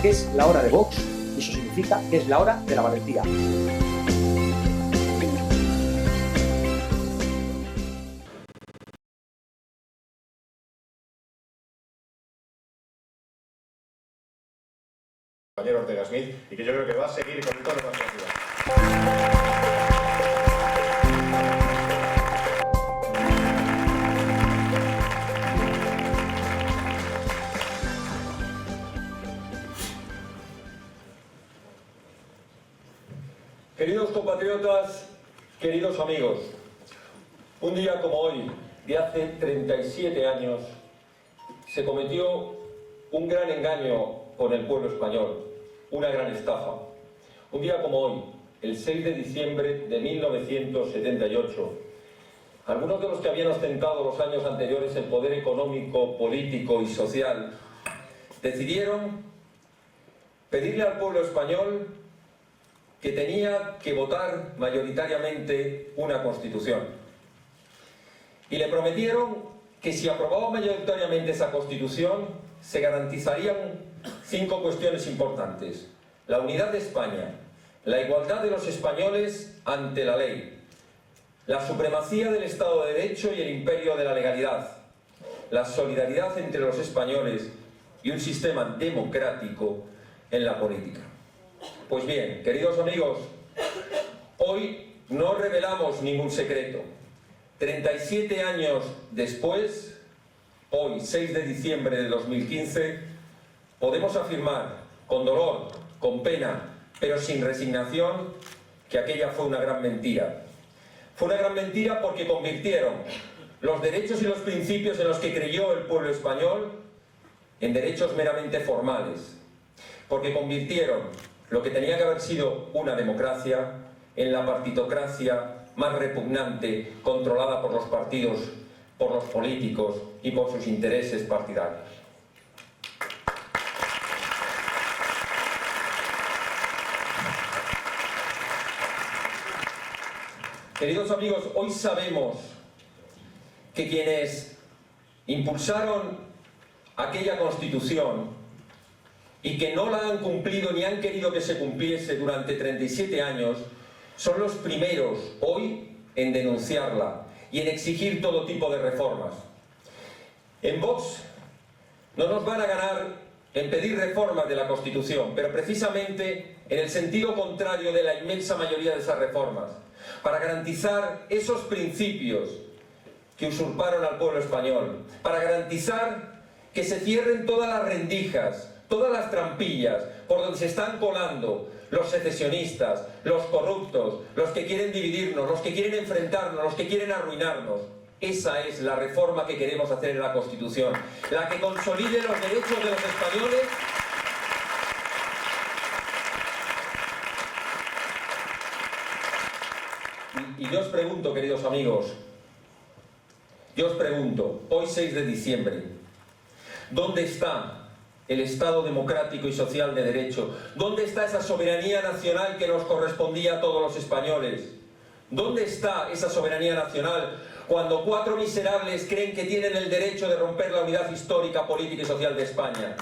porque es la hora de Vox y eso significa que es la hora de la valentía. Compañero Ortega Smith, y que yo creo que va a seguir con el tono más rápido. Queridos compatriotas, queridos amigos, un día como hoy, de hace 37 años, se cometió un gran engaño con el pueblo español, una gran estafa. Un día como hoy, el 6 de diciembre de 1978, algunos de los que habían ostentado los años anteriores el poder económico, político y social, decidieron pedirle al pueblo español que tenía que votar mayoritariamente una Constitución. Y le prometieron que si aprobaba mayoritariamente esa Constitución, se garantizarían 5 cuestiones importantes: la unidad de España, la igualdad de los españoles ante la ley, la supremacía del Estado de Derecho y el imperio de la legalidad, la solidaridad entre los españoles y un sistema democrático en la política. Pues bien, queridos amigos, hoy no revelamos ningún secreto. 37 años después, hoy, 6 de diciembre de 2015, podemos afirmar, con dolor, con pena, pero sin resignación, que aquella fue una gran mentira. Fue una gran mentira porque convirtieron los derechos y los principios en los que creyó el pueblo español en derechos meramente formales, porque convirtieron lo que tenía que haber sido una democracia en la partitocracia más repugnante, controlada por los partidos, por los políticos y por sus intereses partidarios. Queridos amigos, hoy sabemos que quienes impulsaron aquella Constitución y que no la han cumplido ni han querido que se cumpliese durante 37 años, son los primeros hoy en denunciarla y en exigir todo tipo de reformas. En Vox no nos van a ganar en pedir reformas de la Constitución, pero precisamente en el sentido contrario de la inmensa mayoría de esas reformas, para garantizar esos principios que usurparon al pueblo español, para garantizar que se cierren todas las rendijas, todas las trampillas por donde se están colando los secesionistas, los corruptos, los que quieren dividirnos, los que quieren enfrentarnos, los que quieren arruinarnos. Esa es la reforma que queremos hacer en la Constitución, la que consolide los derechos de los españoles y yo os pregunto, queridos amigos, yo os pregunto, hoy 6 de diciembre, ¿dónde está el Estado democrático y social de derecho? ¿Dónde está esa soberanía nacional que nos correspondía a todos los españoles? ¿Dónde está esa soberanía nacional cuando 4 miserables creen que tienen el derecho de romper la unidad histórica, política y social de España?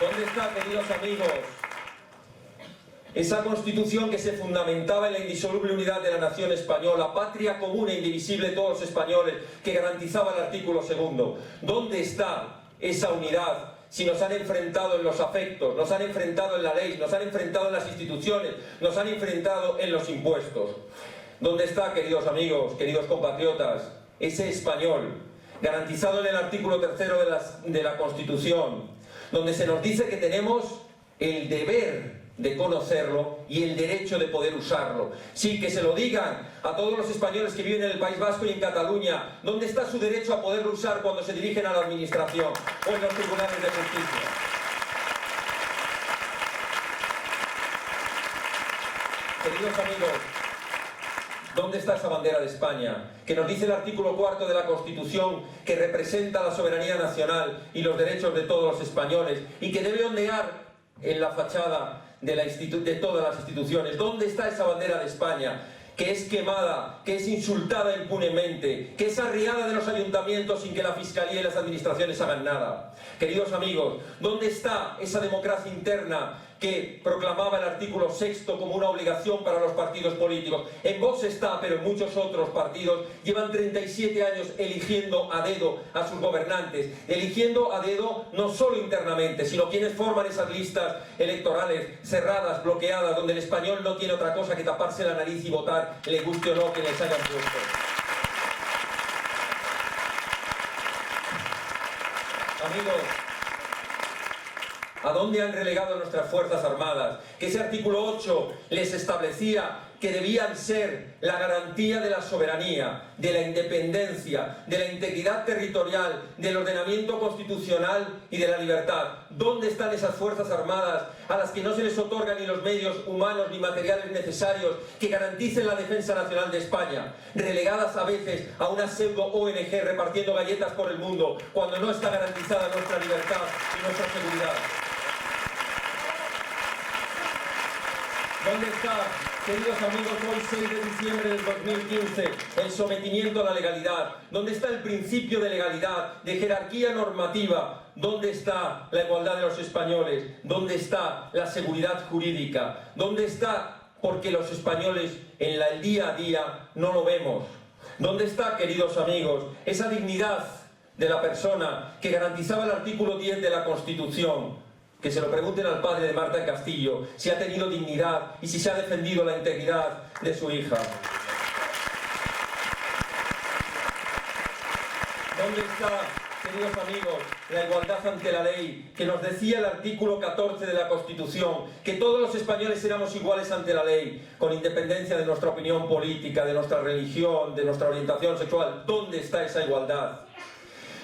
¿Dónde está, queridos amigos, esa Constitución que se fundamentaba en la indisoluble unidad de la nación española, patria común e indivisible de todos los españoles, que garantizaba el artículo 2? ¿Dónde está esa unidad si nos han enfrentado en los afectos, nos han enfrentado en la ley, nos han enfrentado en las instituciones, nos han enfrentado en los impuestos? ¿Dónde está, queridos amigos, queridos compatriotas, ese español garantizado en el artículo 3 de la Constitución, donde se nos dice que tenemos el deber de conocerlo y el derecho de poder usarlo? Sí, que se lo digan a todos los españoles que viven en el País Vasco y en Cataluña. ¿Dónde está su derecho a poderlo usar cuando se dirigen a la administración o en los tribunales de justicia? Queridos amigos, ¿dónde está esa bandera de España que nos dice el artículo 4 de la Constitución que representa la soberanía nacional y los derechos de todos los españoles y que debe ondear en la fachada de todas las instituciones? ¿Dónde está esa bandera de España que es quemada, que es insultada impunemente, que es arriada de los ayuntamientos sin que la Fiscalía y las administraciones hagan nada. Queridos amigos, ¿dónde está esa democracia interna que proclamaba el artículo 6 como una obligación para los partidos políticos? En Vox está, pero en muchos otros partidos llevan 37 años eligiendo a dedo a sus gobernantes, eligiendo a dedo no solo internamente, sino quienes forman esas listas electorales cerradas, bloqueadas, donde el español no tiene otra cosa que taparse la nariz y votar, le guste o no que les hayan puesto. Amigos, ¿a dónde han relegado nuestras Fuerzas Armadas? Que ese artículo 8 les establecía que debían ser la garantía de la soberanía, de la independencia, de la integridad territorial, del ordenamiento constitucional y de la libertad. ¿Dónde están esas Fuerzas Armadas a las que no se les otorgan ni los medios humanos ni materiales necesarios que garanticen la defensa nacional de España? Relegadas a veces a una pseudo-ONG repartiendo galletas por el mundo, cuando no está garantizada nuestra libertad y nuestra seguridad. ¿Dónde está, queridos amigos, hoy 6 de diciembre del 2015, el sometimiento a la legalidad? ¿Dónde está el principio de legalidad, de jerarquía normativa? ¿Dónde está la igualdad de los españoles? ¿Dónde está la seguridad jurídica? ¿Dónde está? Porque los españoles en el día a día no lo vemos. ¿Dónde está, queridos amigos, esa dignidad de la persona que garantizaba el artículo 10 de la Constitución? Que se lo pregunten al padre de Marta Castillo, si ha tenido dignidad y si se ha defendido la integridad de su hija. ¿Dónde está, queridos amigos, la igualdad ante la ley, que nos decía el artículo 14 de la Constitución, que todos los españoles éramos iguales ante la ley, con independencia de nuestra opinión política, de nuestra religión, de nuestra orientación sexual? ¿Dónde está esa igualdad?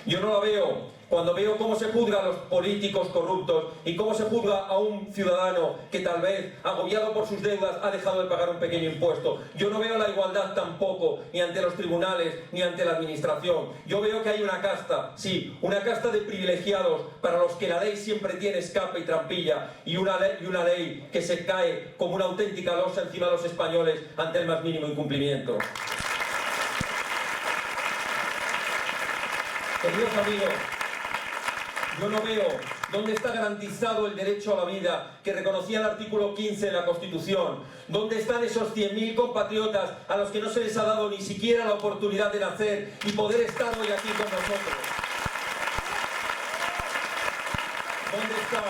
Yo no la veo. Cuando veo cómo se juzga a los políticos corruptos y cómo se juzga a un ciudadano que tal vez, agobiado por sus deudas, ha dejado de pagar un pequeño impuesto. Yo no veo la igualdad tampoco, ni ante los tribunales, ni ante la administración. Yo veo que hay una casta, sí, una casta de privilegiados para los que la ley siempre tiene escape y trampilla, y una ley que se cae como una auténtica losa encima de los españoles ante el más mínimo incumplimiento. Queridos amigos, yo no veo dónde está garantizado el derecho a la vida que reconocía el artículo 15 de la Constitución. ¿Dónde están esos 100.000 compatriotas a los que no se les ha dado ni siquiera la oportunidad de nacer y poder estar hoy aquí con nosotros? ¿Dónde está,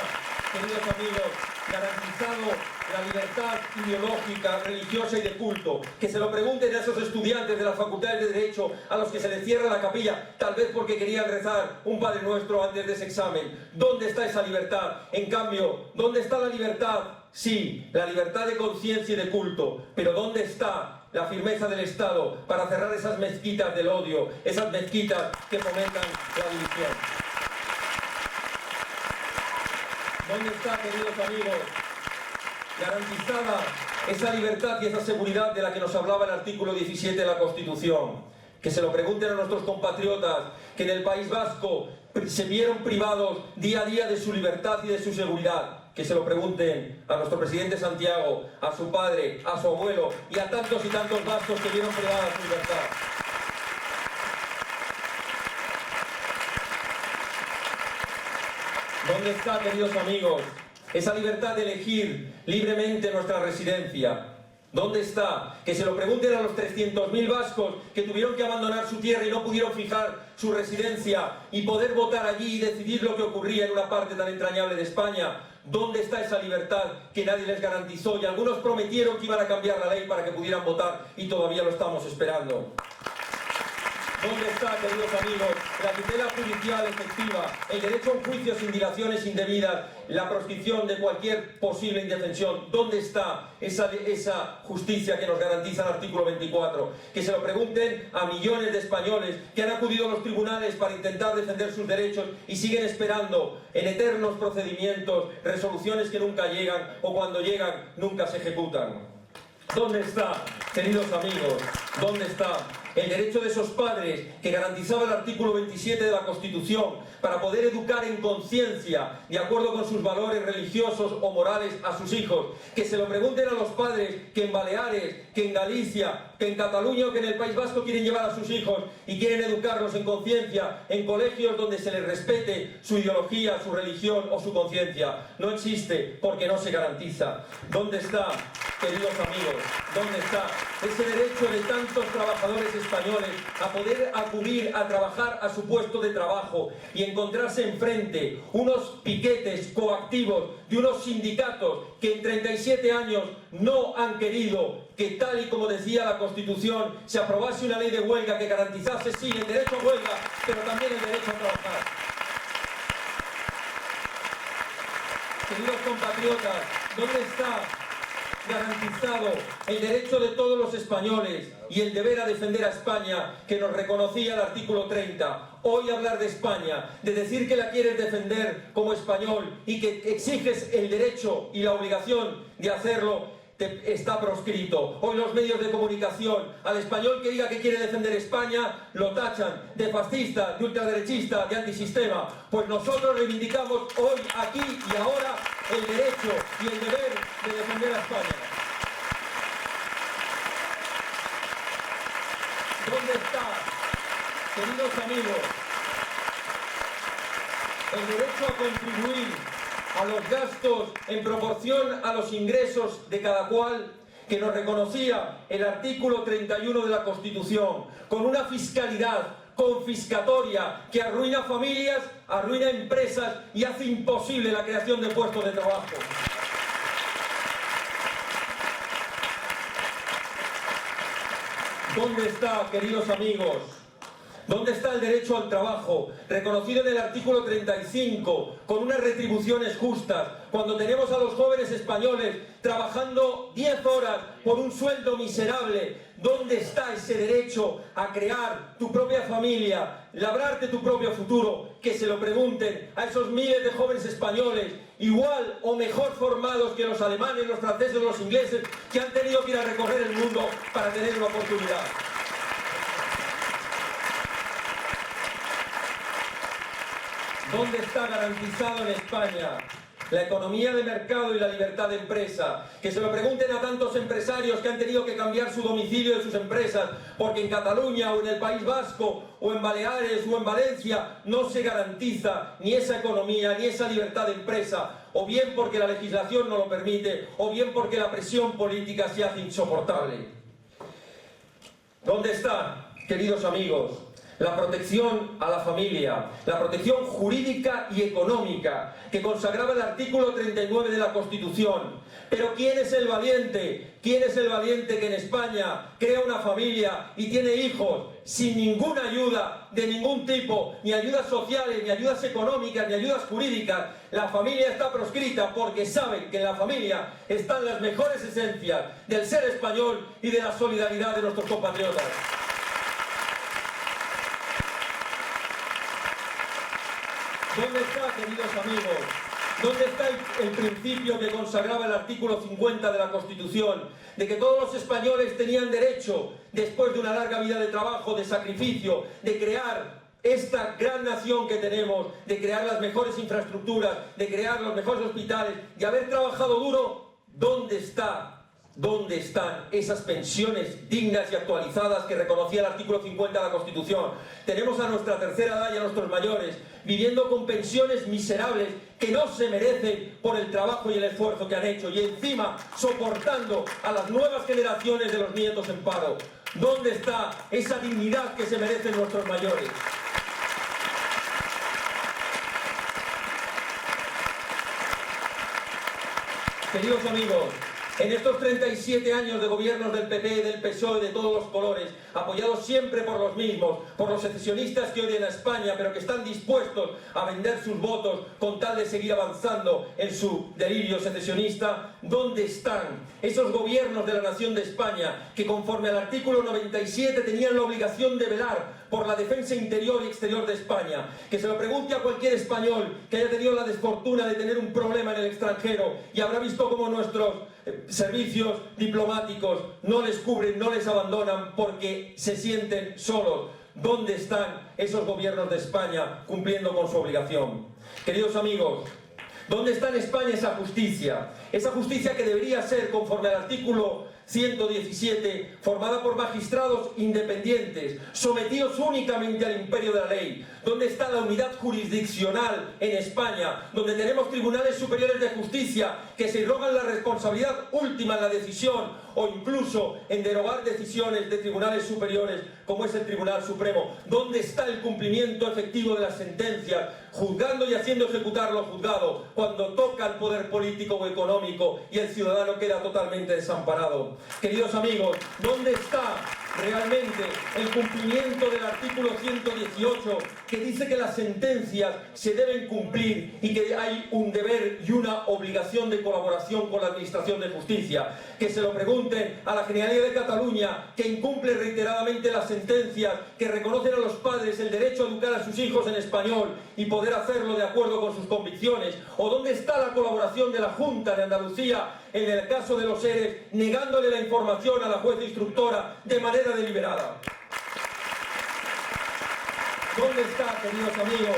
queridos amigos, garantizado la libertad ideológica, religiosa y de culto? Que se lo pregunten a esos estudiantes de las facultades de Derecho a los que se les cierra la capilla, tal vez porque querían rezar un Padre Nuestro antes de ese examen. ¿Dónde está esa libertad? En cambio, ¿dónde está la libertad? Sí, la libertad de conciencia y de culto, pero ¿dónde está la firmeza del Estado para cerrar esas mezquitas del odio, esas mezquitas que fomentan la división? ¿Dónde está, queridos amigos, garantizada esa libertad y esa seguridad de la que nos hablaba el artículo 17 de la Constitución? Que se lo pregunten a nuestros compatriotas que en el País Vasco se vieron privados día a día de su libertad y de su seguridad. Que se lo pregunten a nuestro presidente Santiago, a su padre, a su abuelo y a tantos y tantos vascos que vieron privada su libertad. ¿Dónde está, queridos amigos, esa libertad de elegir libremente nuestra residencia? ¿Dónde está? Que se lo pregunten a los 300.000 vascos que tuvieron que abandonar su tierra y no pudieron fijar su residencia y poder votar allí y decidir lo que ocurría en una parte tan entrañable de España. ¿Dónde está esa libertad que nadie les garantizó? Y algunos prometieron que iban a cambiar la ley para que pudieran votar y todavía lo estamos esperando. ¿Dónde está, queridos amigos, la tutela judicial efectiva, el derecho a un juicio sin dilaciones indebidas, la proscripción de cualquier posible indefensión? ¿Dónde está esa justicia que nos garantiza el artículo 24? Que se lo pregunten a millones de españoles que han acudido a los tribunales para intentar defender sus derechos y siguen esperando en eternos procedimientos resoluciones que nunca llegan o cuando llegan nunca se ejecutan. ¿Dónde está, queridos amigos, dónde está el derecho de esos padres que garantizaba el artículo 27 de la Constitución para poder educar en conciencia, de acuerdo con sus valores religiosos o morales, a sus hijos. Que se lo pregunten a los padres que en Baleares, que en Galicia, que en Cataluña o que en el País Vasco quieren llevar a sus hijos y quieren educarlos en conciencia en colegios donde se les respete su ideología, su religión o su conciencia. No existe porque no se garantiza. ¿Dónde está, queridos amigos? ¿Dónde está ese derecho de tantos trabajadores españoles a poder acudir a trabajar a su puesto de trabajo y encontrarse enfrente unos piquetes coactivos de unos sindicatos que en 37 años no han querido que, tal y como decía la Constitución, se aprobase una ley de huelga que garantizase, sí, el derecho a huelga, pero también el derecho a trabajar? Queridos compatriotas, ¿dónde está garantizado el derecho de todos los españoles y el deber a defender a España que nos reconocía el artículo 30? Hoy hablar de España, de decir que la quieres defender como español y que exiges el derecho y la obligación de hacerlo, está proscrito. Hoy los medios de comunicación, al español que diga que quiere defender España, lo tachan de fascista, de ultraderechista, de antisistema. Pues nosotros reivindicamos hoy, aquí y ahora el derecho y el deber de defender a España. ¿Dónde está, queridos amigos, el derecho a contribuir a los gastos en proporción a los ingresos de cada cual, que nos reconocía el artículo 31 de la Constitución, con una fiscalidad confiscatoria que arruina familias, arruina empresas y hace imposible la creación de puestos de trabajo? ¿Dónde está, queridos amigos? ¿Dónde está el derecho al trabajo, reconocido en el artículo 35, con unas retribuciones justas, cuando tenemos a los jóvenes españoles trabajando 10 horas por un sueldo miserable? ¿Dónde está ese derecho a crear tu propia familia, labrarte tu propio futuro? Que se lo pregunten a esos miles de jóvenes españoles, igual o mejor formados que los alemanes, los franceses o los ingleses, que han tenido que ir a recorrer el mundo para tener una oportunidad. ¿Dónde está garantizado en España la economía de mercado y la libertad de empresa? Que se lo pregunten a tantos empresarios que han tenido que cambiar su domicilio de sus empresas porque en Cataluña o en el País Vasco o en Baleares o en Valencia no se garantiza ni esa economía ni esa libertad de empresa, o bien porque la legislación no lo permite, o bien porque la presión política se hace insoportable. ¿Dónde está, queridos amigos, la protección a la familia, la protección jurídica y económica que consagraba el artículo 39 de la Constitución? Pero ¿quién es el valiente? ¿Quién es el valiente que en España crea una familia y tiene hijos sin ninguna ayuda de ningún tipo, ni ayudas sociales, ni ayudas económicas, ni ayudas jurídicas? La familia está proscrita porque saben que en la familia están las mejores esencias del ser español y de la solidaridad de nuestros compatriotas. ¿Dónde está, queridos amigos? ¿Dónde está el principio que consagraba el artículo 50 de la Constitución? De que todos los españoles tenían derecho, después de una larga vida de trabajo, de sacrificio, de crear esta gran nación que tenemos, de crear las mejores infraestructuras, de crear los mejores hospitales, de haber trabajado duro. ¿Dónde está? ¿Dónde están esas pensiones dignas y actualizadas que reconocía el artículo 50 de la Constitución? Tenemos a nuestra tercera edad y a nuestros mayores viviendo con pensiones miserables que no se merecen por el trabajo y el esfuerzo que han hecho, y encima soportando a las nuevas generaciones de los nietos en paro. ¿Dónde está esa dignidad que se merecen nuestros mayores? Queridos amigos, en estos 37 años de gobiernos del PP, del PSOE, de todos los colores, apoyados siempre por los mismos, por los secesionistas que odian a España, pero que están dispuestos a vender sus votos con tal de seguir avanzando en su delirio secesionista, ¿dónde están esos gobiernos de la nación de España que, conforme al artículo 97, tenían la obligación de velar por la defensa interior y exterior de España? Que se lo pregunte a cualquier español que haya tenido la desfortuna de tener un problema en el extranjero y habrá visto cómo nuestros servicios diplomáticos no les cubren, no les abandonan porque se sienten solos. ¿Dónde están esos gobiernos de España cumpliendo con su obligación? Queridos amigos, ¿dónde está en España esa justicia? Esa justicia que debería ser, conforme al artículo 117, formada por magistrados independientes, sometidos únicamente al imperio de la ley. ¿Dónde está la unidad jurisdiccional en España? Donde tenemos tribunales superiores de justicia que se rogan la responsabilidad última en la decisión o incluso en derogar decisiones de tribunales superiores como es el Tribunal Supremo. ¿Dónde está el cumplimiento efectivo de las sentencias, juzgando y haciendo ejecutar lo juzgado cuando toca el poder político o económico y el ciudadano queda totalmente desamparado? Queridos amigos, ¿dónde está realmente el cumplimiento del artículo 118 que dice que las sentencias se deben cumplir y que hay un deber y una obligación de colaboración con la Administración de Justicia? Que se lo pregunten a la Generalidad de Cataluña, que incumple reiteradamente las sentencias que reconocen a los padres el derecho a educar a sus hijos en español y poder hacerlo de acuerdo con sus convicciones. ¿O dónde está la colaboración de la Junta de Andalucía en el caso de los ERE, negándole la información a la jueza instructora de manera deliberada? ¿Dónde está, queridos amigos,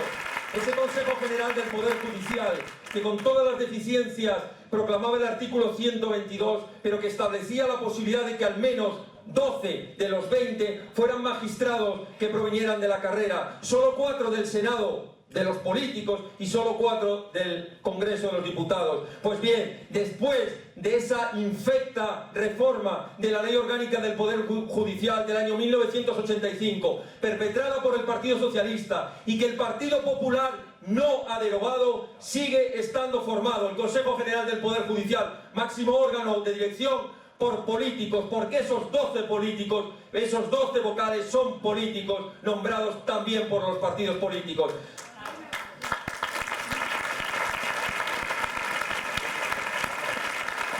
ese Consejo General del Poder Judicial que con todas las deficiencias proclamaba el artículo 122, pero que establecía la posibilidad de que al menos 12 de los 20 fueran magistrados que provinieran de la carrera, solo 4 del Senado de los políticos y solo 4 del Congreso de los Diputados? Pues bien, después de esa infecta reforma de la Ley Orgánica del Poder Judicial del año 1985, perpetrada por el Partido Socialista y que el Partido Popular no ha derogado, sigue estando formado el Consejo General del Poder Judicial, máximo órgano de dirección, por políticos, porque esos 12 políticos, esos 12 vocales son políticos nombrados también por los partidos políticos.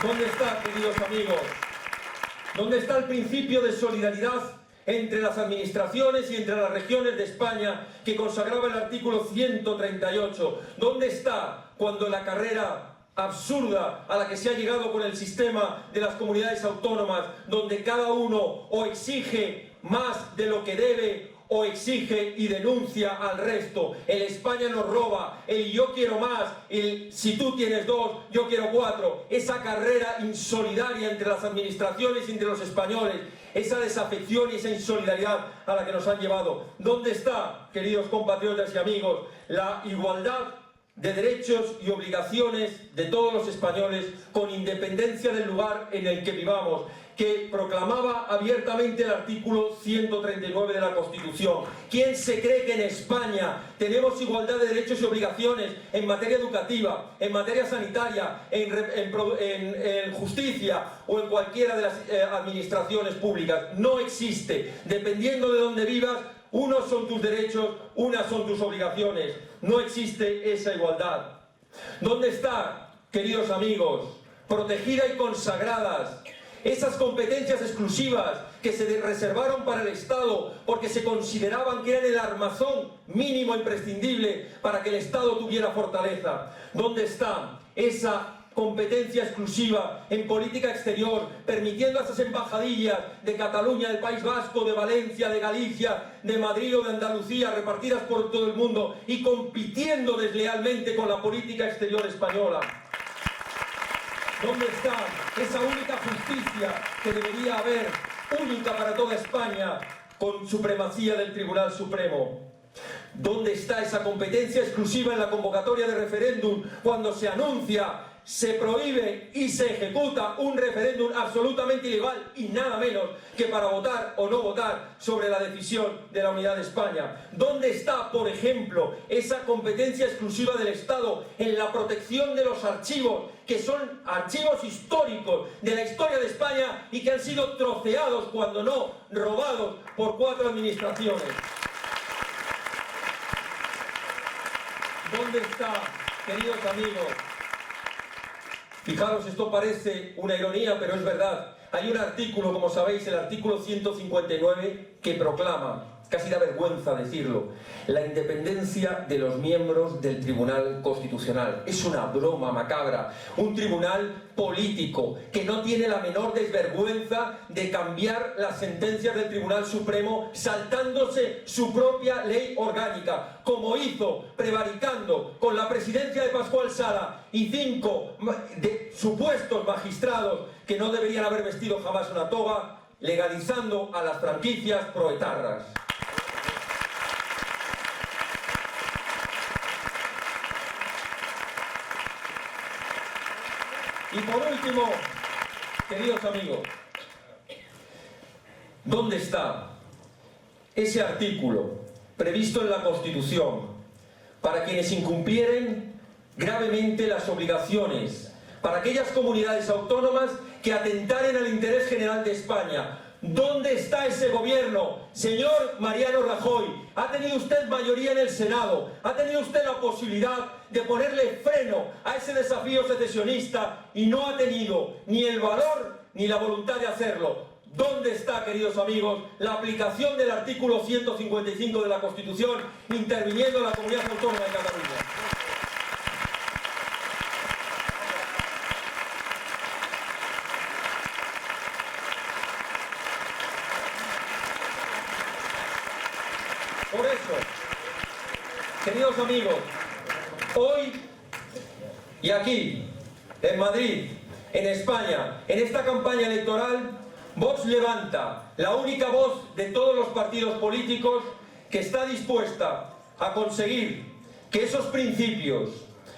¿Dónde está, queridos amigos? ¿Dónde está el principio de solidaridad entre las administraciones y entre las regiones de España que consagraba el artículo 138? ¿Dónde está cuando la carrera absurda a la que se ha llegado con el sistema de las comunidades autónomas, donde cada uno o exige más de lo que debe o exige y denuncia al resto? El España nos roba, el yo quiero más, el si tú tienes 2, yo quiero 4, esa carrera insolidaria entre las administraciones y entre los españoles, esa desafección y esa insolidaridad a la que nos han llevado. ¿Dónde está, queridos compatriotas y amigos, la igualdad de derechos y obligaciones de todos los españoles con independencia del lugar en el que vivamos, que proclamaba abiertamente el artículo 139 de la Constitución? ¿Quién se cree que en España tenemos igualdad de derechos y obligaciones en materia educativa, en materia sanitaria, en justicia o en cualquiera de las administraciones públicas? No existe. Dependiendo de dónde vivas, unos son tus derechos, unas son tus obligaciones. No existe esa igualdad. ¿Dónde está, queridos amigos, protegida y consagradas esas competencias exclusivas que se reservaron para el Estado porque se consideraban que eran el armazón mínimo imprescindible para que el Estado tuviera fortaleza? ¿Dónde está esa competencia exclusiva en política exterior, permitiendo a esas embajadillas de Cataluña, del País Vasco, de Valencia, de Galicia, de Madrid o de Andalucía, repartidas por todo el mundo y compitiendo deslealmente con la política exterior española? ¿Dónde está esa única justicia que debería haber, única para toda España, con supremacía del Tribunal Supremo? ¿Dónde está esa competencia exclusiva en la convocatoria de referéndum cuando se anuncia, se prohíbe y se ejecuta un referéndum absolutamente ilegal y nada menos que para votar o no votar sobre la decisión de la unidad de España? ¿Dónde está, por ejemplo, esa competencia exclusiva del Estado en la protección de los archivos, que son archivos históricos de la historia de España y que han sido troceados, cuando no robados, por 4 administraciones? ¿Dónde está, queridos amigos? Fijaros, esto parece una ironía, pero es verdad. Hay un artículo, como sabéis, el artículo 159, que proclama: casi da vergüenza decirlo, la independencia de los miembros del Tribunal Constitucional. Es una broma macabra, un tribunal político que no tiene la menor desvergüenza de cambiar las sentencias del Tribunal Supremo saltándose su propia ley orgánica, como hizo prevaricando con la presidencia de Pascual Sala y 5 supuestos magistrados que no deberían haber vestido jamás una toga, legalizando a las franquicias proetarras. Y por último, queridos amigos, ¿dónde está ese artículo previsto en la Constitución para quienes incumplieren gravemente las obligaciones, para aquellas comunidades autónomas que atentaren al interés general de España? ¿Dónde está ese gobierno? Señor Mariano Rajoy, ha tenido usted mayoría en el Senado, ha tenido usted la posibilidad de ponerle freno a ese desafío secesionista y no ha tenido ni el valor ni la voluntad de hacerlo. ¿Dónde está, queridos amigos, la aplicación del artículo 155 de la Constitución interviniendo en la comunidad autónoma de Cataluña? Por eso, queridos amigos, hoy y aquí, en Madrid, en España, en esta campaña electoral, Vox levanta la única voz de todos los partidos políticos que está dispuesta a conseguir que esos principios,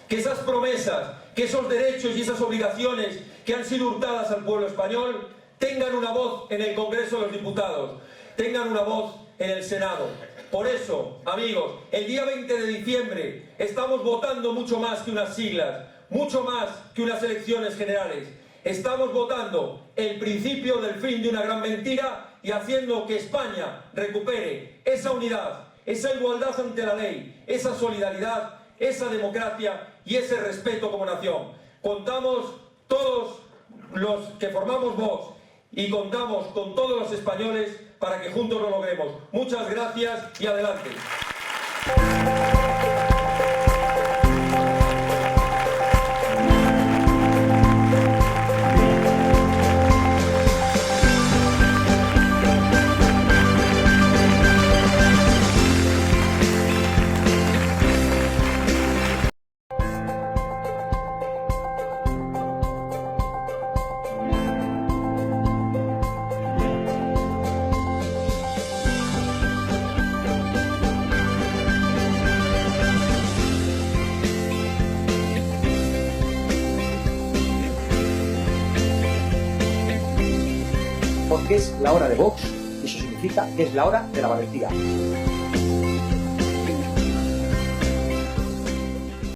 que esas promesas, que esos derechos y esas obligaciones que han sido hurtadas al pueblo español tengan una voz en el Congreso de los Diputados, tengan una voz en el Senado. Por eso, amigos, el día 20 de diciembre estamos votando mucho más que unas siglas, mucho más que unas elecciones generales. Estamos votando el principio del fin de una gran mentira y haciendo que España recupere esa unidad, esa igualdad ante la ley, esa solidaridad, esa democracia y ese respeto como nación. Contamos todos los que formamos Vox y contamos con todos los españoles para que juntos lo logremos. Muchas gracias y adelante. Porque es la hora de Vox y eso significa que es la hora de la valentía.